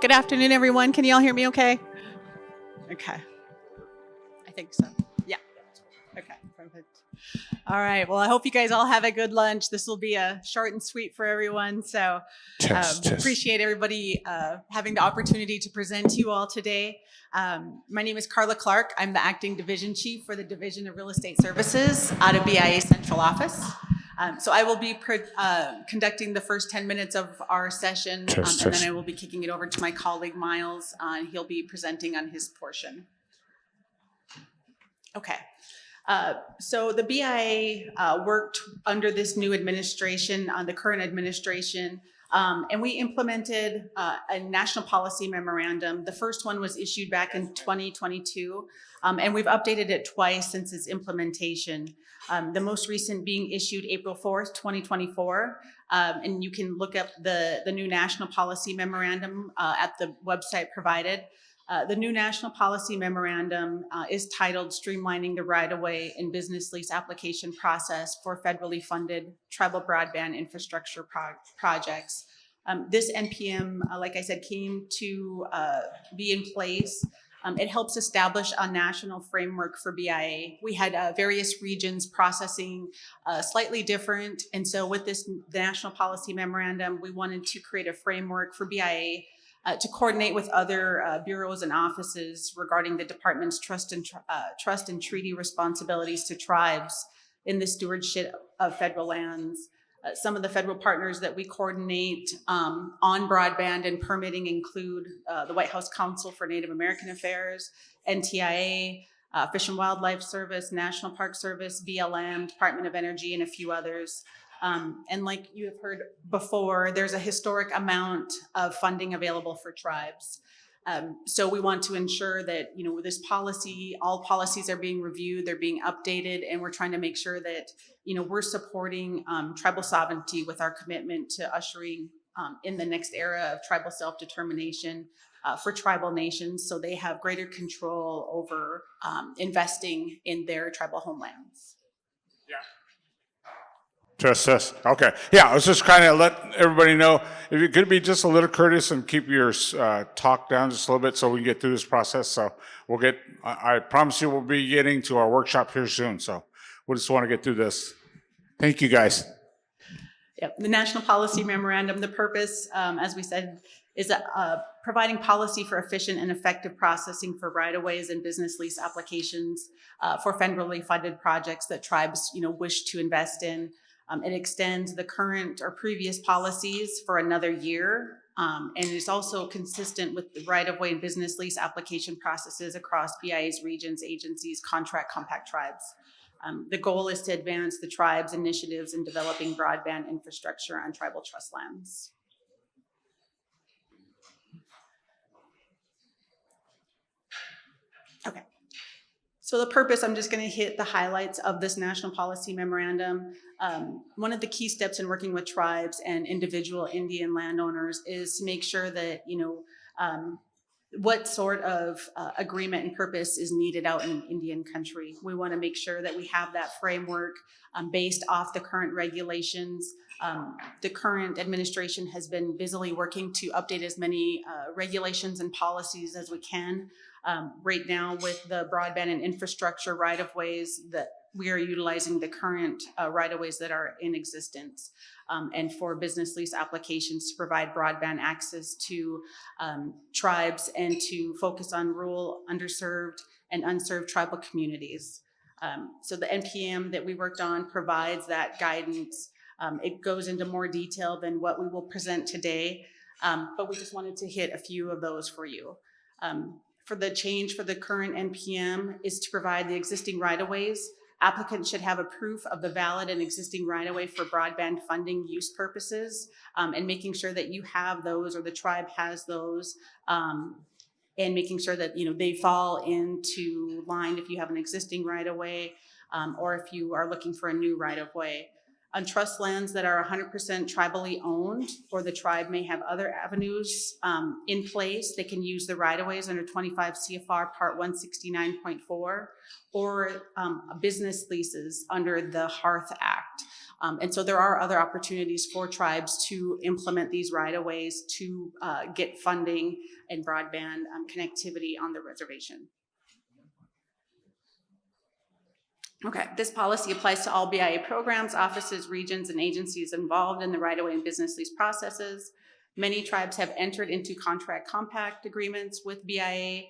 Good afternoon, everyone. Can you all hear me okay? Okay. I think so. Yeah. Okay. Perfect. All right. Well, I hope you guys all have a good lunch. This will be a short and sweet for everyone. So Test. appreciate everybody having the opportunity to present to you all today. My name is Carla Clark. I'm the acting division chief for the Division of Real Estate Services out of BIA Central Office. So I will be conducting the first 10 minutes of our session, and then I will be kicking it over to my colleague, Myles, and he'll be presenting on his portion. Okay. So the BIA worked under this new administration, the current administration, and we implemented a national policy memorandum. The first one was issued back in 2022, and we've updated it twice since its implementation. The most recent being issued April 4th, 2024, and you can look up the new national policy memorandum at the website provided. The new national policy memorandum is titled Streamlining the Right-of-Way and Business Lease Application Process for Federally Funded Tribal Broadband Infrastructure Projects. This NPM, like I said, came to be in place. It helps establish a national framework for BIA. We had various regions processing slightly different, and so with this national policy memorandum, we wanted to create a framework for BIA to coordinate with other bureaus and offices regarding the department's trust and treaty responsibilities to tribes in the stewardship of federal lands. Some of the federal partners that we coordinate on broadband and permitting include the White House Council for Native American Affairs, NTTA, Fish and Wildlife Service, National Park Service, BLM, Department of Energy, and a few others. And like you have heard before, there's a historic amount of funding available for tribes. So we want to ensure that, this policy, all policies are being reviewed, they're being updated, and we're trying to make sure that, we're supporting tribal sovereignty with our commitment to ushering in the next era of tribal self-determination for tribal nations, so they have greater control over investing in their tribal homelands. Test. Okay. Yeah, I was just kind of let everybody know if you could be just a little courteous and keep your talk down just a little bit so we can get through this process. So we'll get, I promise you we'll be getting to our workshop here soon. So we just want to get through this. Thank you, guys. Yep. The National Policy Memorandum, the purpose, as we said, is providing policy for efficient and effective processing for right-of-ways and business lease applications for federally funded projects that tribes, wish to invest in. It extends the current or previous policies for another year, and is also consistent with the right-of-way and business lease application processes across BIA's regions, agencies, compact tribes. The goal is to advance the tribe's initiatives in developing broadband infrastructure on tribal trust lands. Okay. So the purpose, I'm just going to hit the highlights of this national policy memorandum. One of the key steps in working with tribes and individual Indian landowners is to make sure that, what sort of agreement and purpose is needed out in Indian country. We want to make sure that we have that framework based off the current regulations. The current administration has been busily working to update as many regulations and policies as we can. Right now with the broadband and infrastructure right-of-ways, that we are utilizing the current right-of-ways that are in existence. And for business lease applications to provide broadband access to tribes and to focus on rural, underserved, and unserved tribal communities. So the NPM that we worked on provides that guidance. It goes into more detail than what we will present today, but we just wanted to hit a few of those for you. For the change for the current NPM is to provide the existing right-of-ways. Applicants should have a proof of the valid and existing right-of-way for broadband funding use purposes, and making sure that you have those or the tribe has those, and making sure that they fall into line if you have an existing right-of-way, or if you are looking for a new right-of-way. On trust lands that are 100% tribally owned, or the tribe may have other avenues in place, they can use the right-of-ways under 25 CFR Part 169.4, or business leases under the Hearth Act. And so there are other opportunities for tribes to implement these right-of-ways to get funding and broadband connectivity on the reservation. Okay, this policy applies to all BIA programs, offices, regions, and agencies involved in the right-of-way and business lease processes. Many tribes have entered into contract compact agreements with BIA,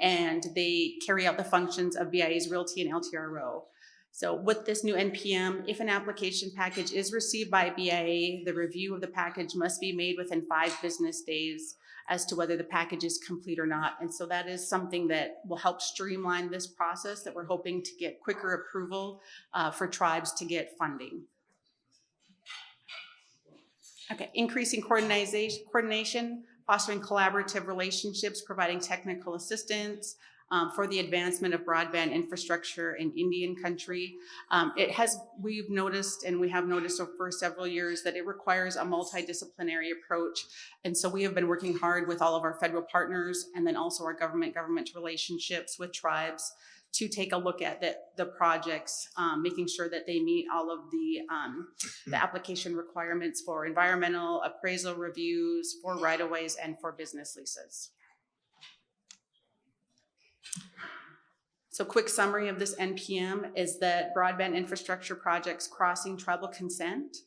and they carry out the functions of BIA's realty and LTRO. So with this new NPM, if an application package is received by BIA, the review of the package must be made within 5 business days as to whether the package is complete or not. And so that is something that will help streamline this process, that we're hoping to get quicker approval for tribes to get funding. Okay, increasing coordination, fostering collaborative relationships, providing technical assistance for the advancement of broadband infrastructure in Indian country. We've noticed, and we have noticed for several years, that it requires a multidisciplinary approach. And so we have been working hard with all of our federal partners and then also our government relationships with tribes to take a look at the projects, making sure that they meet all of the application requirements for environmental appraisal reviews, for right-of-ways, and for business leases. So quick summary of this NPM is that broadband infrastructure projects crossing tribal consent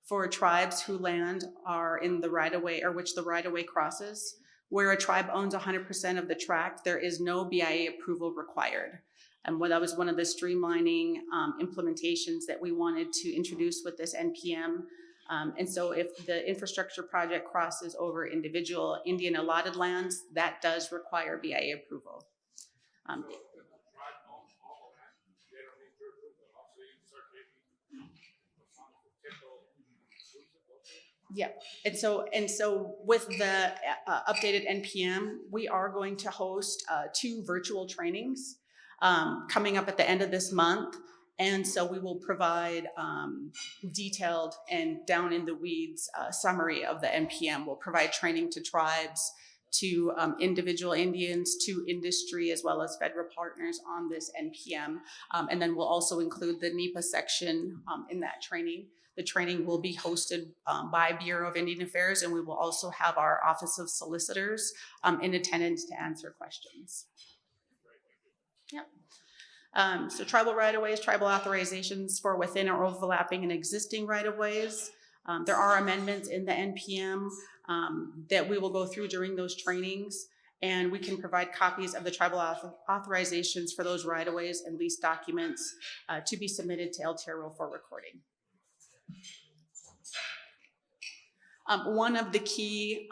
for tribes whose land are in the right-of-way or which the right-of-way crosses. Where a tribe owns 100% of the tract, there is no BIA approval required. And that was one of the streamlining implementations that we wanted to introduce with this NPM. And so if the infrastructure project crosses over individual Indian allotted lands, that does require BIA approval. Yeah, and so with the updated NPM, we are going to host 2 virtual trainings coming up at the end of this month. And so we will provide detailed and down in the weeds summary of the NPM. We'll provide training to tribes, to individual Indians, to industry, as well as federal partners on this NPM. And then we'll also include the NEPA section in that training. The training will be hosted by Bureau of Indian Affairs, and we will also have our Office of Solicitors in attendance to answer questions. Yep. So tribal right-of-ways, tribal authorizations for within or overlapping an existing right-of-ways. There are amendments in the NPM that we will go through during those trainings, and we can provide copies of the tribal authorizations for those right-of-ways and lease documents to be submitted to LTRO for recording. One of the key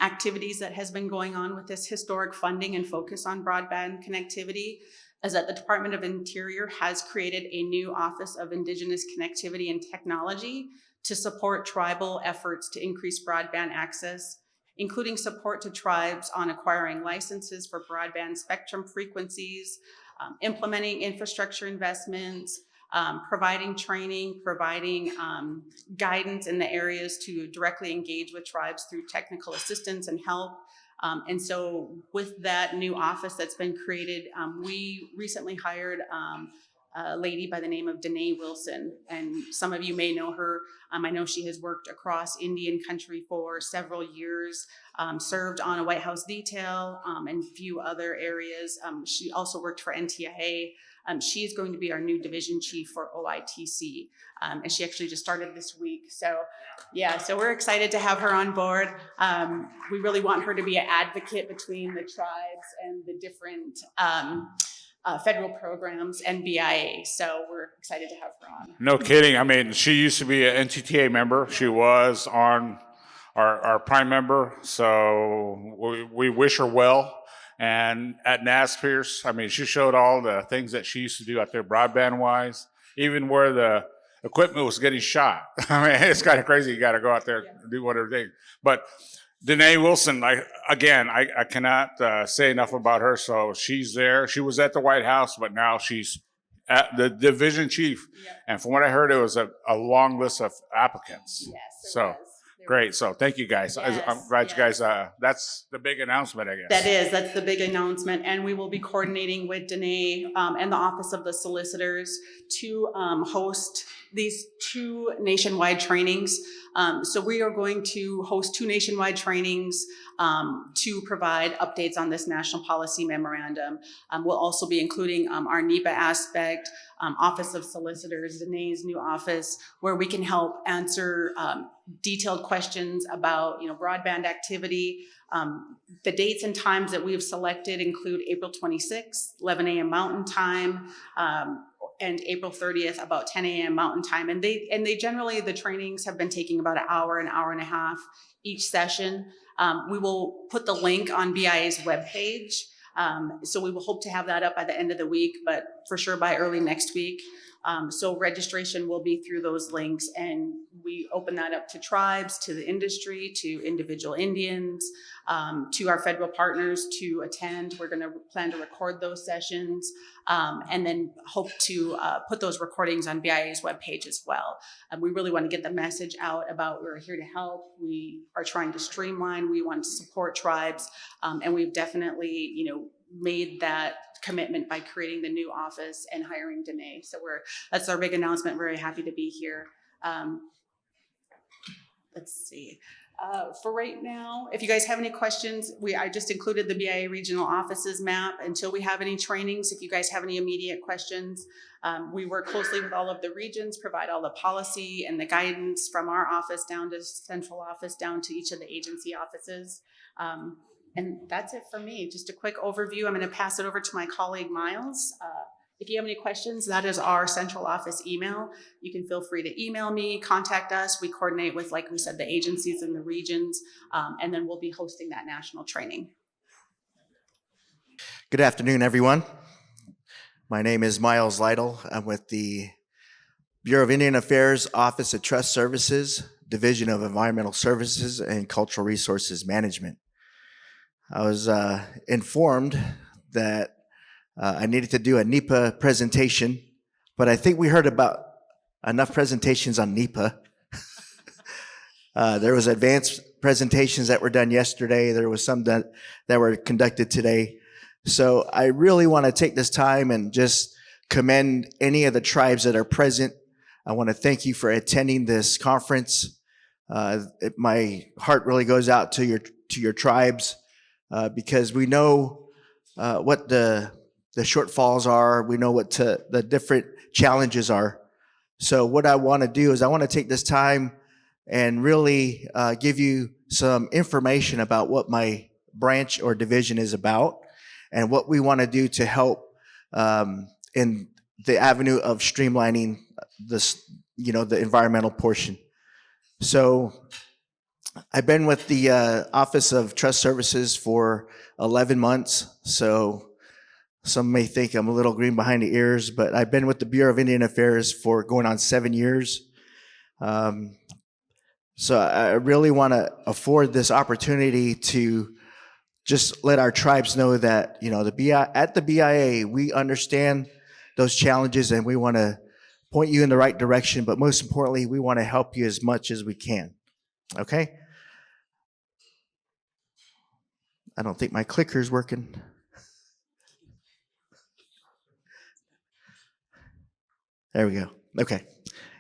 activities that has been going on with this historic funding and focus on broadband connectivity is that the Department of Interior has created a new Office of Indigenous Connectivity and Technology to support tribal efforts to increase broadband access, including support to tribes on acquiring licenses for broadband spectrum frequencies, implementing infrastructure investments, providing training, providing guidance in the areas to directly engage with tribes through technical assistance and help. And so with that new office that's been created, we recently hired a lady by the name of Danae Wilson, and some of you may know her. I know she has worked across Indian country for several years, served on a White House detail and a few other areas. She also worked for NTTA. She is going to be our new division chief for OITC, and she actually just started this week. So yeah, so we're excited to have her on board. We really want her to be an advocate between the tribes and the different federal programs and BIA. So we're excited to have her on. No kidding. I mean, she used to be an NTTA member. She was on our prime member. So we wish her well. And at NASPERS, I mean, she showed all the things that she used to do out there broadband-wise, even where the equipment was getting shot. I mean, it's kind of crazy. You got to go out there and do whatever thing. But Danae Wilson, I cannot say enough about her. So she's there. She was at the White House, but now she's at the division chief. Yep. And from what I heard, it was a long list of applicants. Yes, so was. Great. So thank you guys. I'm Yes, glad you yes. guys, that's the big announcement, I guess. That's the big announcement, and we will be coordinating with Danae and the Office of the Solicitors to host these 2 nationwide trainings. So we are going to host 2 nationwide trainings to provide updates on this national policy memorandum. We'll also be including our NEPA aspect, Office of Solicitors, Danae's new office, where we can help answer detailed questions about, broadband activity. The dates and times that we have selected include April 26th, 11 a.m. Mountain Time, and April 30th, about 10 a.m. Mountain Time. And they generally, the trainings have been taking about an hour and a half each session. We will put the link on BIA's webpage. So we will hope to have that up by the end of the week, but for sure by early next week. So registration will be through those links, and we open that up to tribes, to the industry, to individual Indians, to our federal partners to attend. We're going to plan to record those sessions, and then hope to put those recordings on BIA's webpage as well. We really want to get the message out about we're here to help. We are trying to streamline. We want to support tribes, and we've definitely, made that commitment by creating the new office and hiring Danae. So that's our big announcement. Very happy to be here. Let's see. For right now, if you guys have any questions, I just included the BIA regional offices map until we have any trainings. If you guys have any immediate questions, we work closely with all of the regions, provide all the policy and the guidance from our office down to central office, down to each of the agency offices. And that's it for me. Just a quick overview. I'm going to pass it over to my colleague, Myles. If you have any questions, that is our central office email. You can feel free to email me, contact us. We coordinate with, like we said, the agencies and the regions, and then we'll be hosting that national training. Good afternoon, everyone. My name is Myles Lytle. I'm with the Bureau of Indian Affairs, Office of Trust Services, Division of Environmental Services and Cultural Resources Management. I was informed that I needed to do a NEPA presentation, but I think we heard about enough presentations on NEPA. There was advanced presentations that were done yesterday. There was some that were conducted today. So I really want to take this time and just commend any of the tribes that are present. I want to thank you for attending this conference. My heart really goes out to your tribes because we know what the shortfalls are. We know what the different challenges are. So what I want to do is I want to take this time and really give you some information about what my branch or division is about and what we want to do to help in the avenue of streamlining this, the environmental portion. So I've been with the Office of Trust Services for 11 months. So some may think I'm a little green behind the ears, but I've been with the Bureau of Indian Affairs for going on 7 years. So I really want to afford this opportunity to just let our tribes know that, at the BIA, we understand those challenges and we want to point you in the right direction, but most importantly, we want to help you as much as we can. Okay? I don't think my clicker's working. There we go. Okay.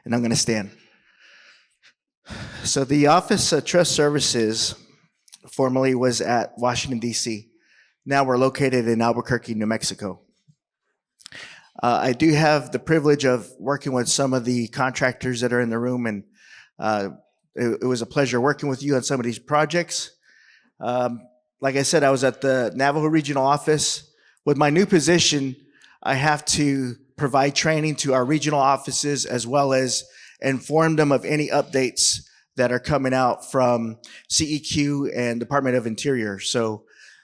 And I'm going to stand. So the Office of Trust Services formerly was at Washington, D.C. Now we're located in Albuquerque, New Mexico. I do have the privilege of working with some of the contractors that are in the room, and it was a pleasure working with you on some of these projects. Like I said, I was at the Navajo Regional Office. With my new position, I have to provide training to our regional offices as well as inform them of any updates that are coming out from CEQ and Department of Interior. So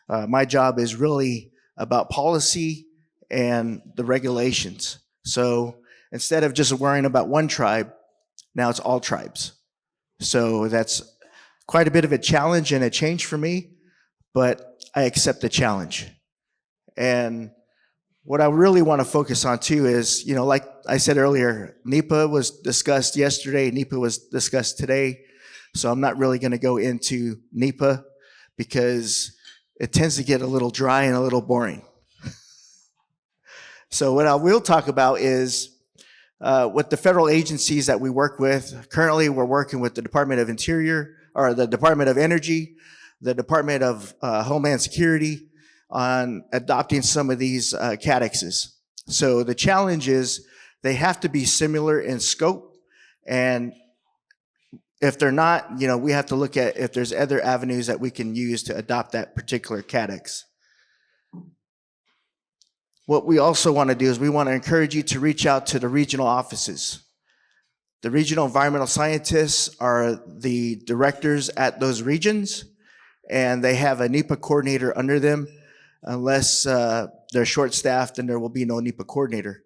my job is really about policy and the regulations. So instead of just worrying about one tribe, now it's all tribes. So that's quite a bit of a challenge and a change for me, but I accept the challenge. And what I really want to focus on too is, like I said earlier, NEPA was discussed yesterday, NEPA was discussed today. So I'm not really going to go into NEPA because it tends to get a little dry and a little boring. So what I will talk about is with the federal agencies that we work with. Currently, we're working with the Department of Interior, or the Department of Energy, the Department of Homeland Security, on adopting some of these CADXs. So the challenge is they have to be similar in scope, and if they're not, we have to look at if there's other avenues that we can use to adopt that particular CADX. What we also want to do is we want to encourage you to reach out to the regional offices. The regional environmental scientists are the directors at those regions, and they have a NEPA coordinator under them. Unless they're short-staffed, then there will be no NEPA coordinator.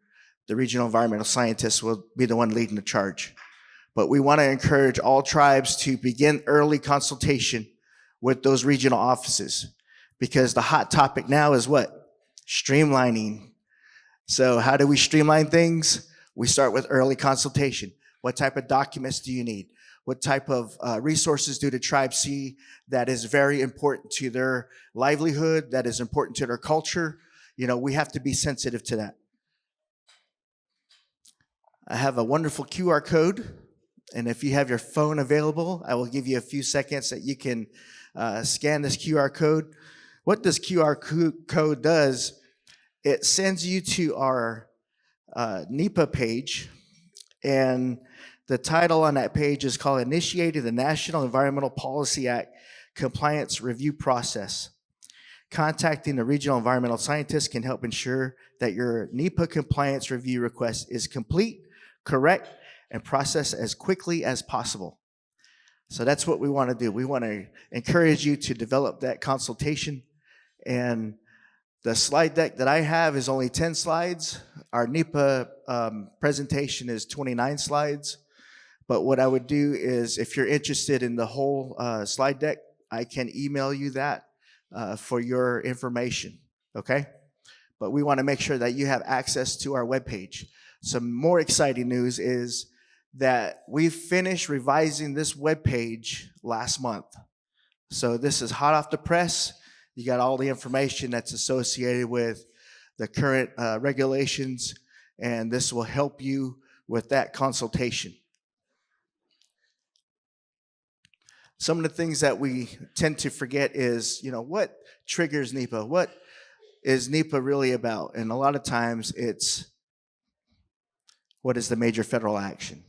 The regional environmental scientists will be the one leading the charge. But we want to encourage all tribes to begin early consultation with those regional offices, because the hot topic now is what? Streamlining. So how do we streamline things? We start with early consultation. What type of documents do you need? What type of resources do the tribes see that is very important to their livelihood, that is important to their culture? We have to be sensitive to that. I have a wonderful QR code, and if you have your phone available, I will give you a few seconds that you can scan this QR code. What this QR code does, it sends you to our NEPA page, and the title on that page is called Initiating the National Environmental Policy Act Compliance Review Process. Contacting the regional environmental scientist can help ensure that your NEPA compliance review request is complete, correct, and processed as quickly as possible. So that's what we want to do. We want to encourage you to develop that consultation. And the slide deck that I have is only 10 slides. Our NEPA presentation is 29 slides. But what I would do is, if you're interested in the whole slide deck, I can email you that for your information, okay? But we want to make sure that you have access to our webpage. Some more exciting news is that we finished revising this webpage last month. So this is hot off the press. You got all the information that's associated with the current regulations, and this will help you with that consultation. Some of the things that we tend to forget is, what triggers NEPA? What is NEPA really about? And a lot of times it's, what is the major federal action?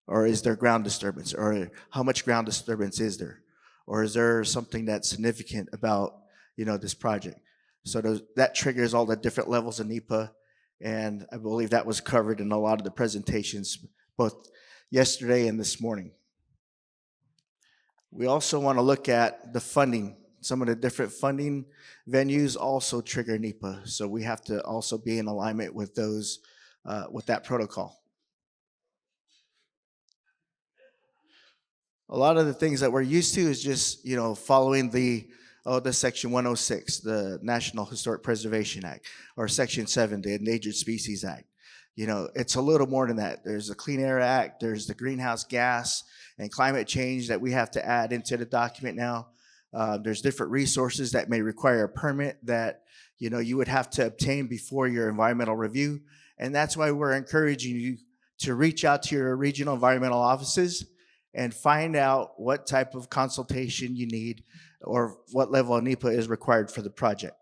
Or is there ground disturbance? Or how much ground disturbance is there? Or is there something that's significant about, this project? So that triggers all the different levels of NEPA. And I believe that was covered in a lot of the presentations, both yesterday and this morning. We also want to look at the funding. Some of the different funding venues also trigger NEPA, so we have to also be in alignment with those, with that protocol. A lot of the things that we're used to is just, following the Section 106, the National Historic Preservation Act, or Section 7, the Endangered Species Act. It's a little more than that. There's the Clean Air Act, there's the greenhouse gas and climate change that we have to add into the document now. There's different resources that may require a permit that you would have to obtain before your environmental review. And that's why we're encouraging you to reach out to your regional environmental offices and find out what type of consultation you need or what level of NEPA is required for the project.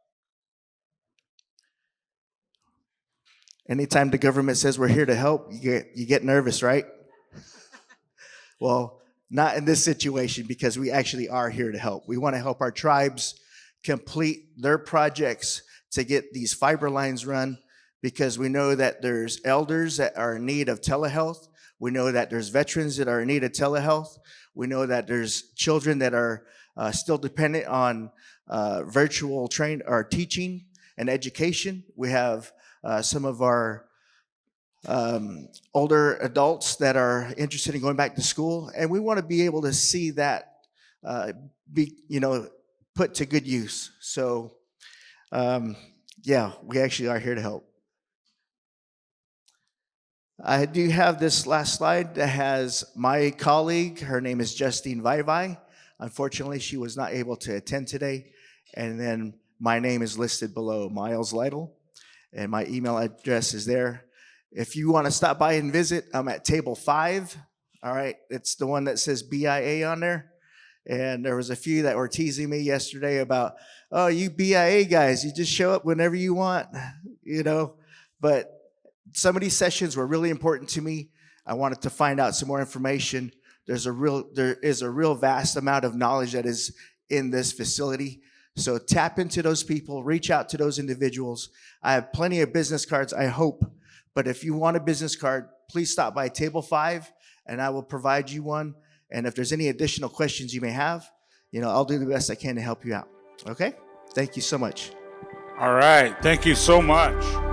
Anytime the government says we're here to help, you get nervous, right? Well, not in this situation, because we actually are here to help. We want to help our tribes complete their projects to get these fiber lines run, because we know that there's elders that are in need of telehealth. We know that there's veterans that are in need of telehealth. We know that there's children that are still dependent on virtual teaching and education. We have some of our older adults that are interested in going back to school, and we want to be able to see that be put to good use. So yeah, we actually are here to help. I do have this last slide that has my colleague. Her name is Justine Vaivai. Unfortunately, she was not able to attend today. And then my name is listed below, Myles Lytle, and my email address is there. If you want to stop by and visit, I'm at table 5. All right, it's the one that says BIA on there. And there was a few that were teasing me yesterday about, oh, you BIA guys, you just show up whenever you want, you know. But some of these sessions were really important to me. I wanted to find out some more information. There is a real vast amount of knowledge that is in this facility. So tap into those people, reach out to those individuals. I have plenty of business cards, I hope. But if you want a business card, please stop by table 5 and I will provide you one. And if there's any additional questions you may have, I'll do the best I can to help you out. Okay? Thank you so much. All right. Thank you so much.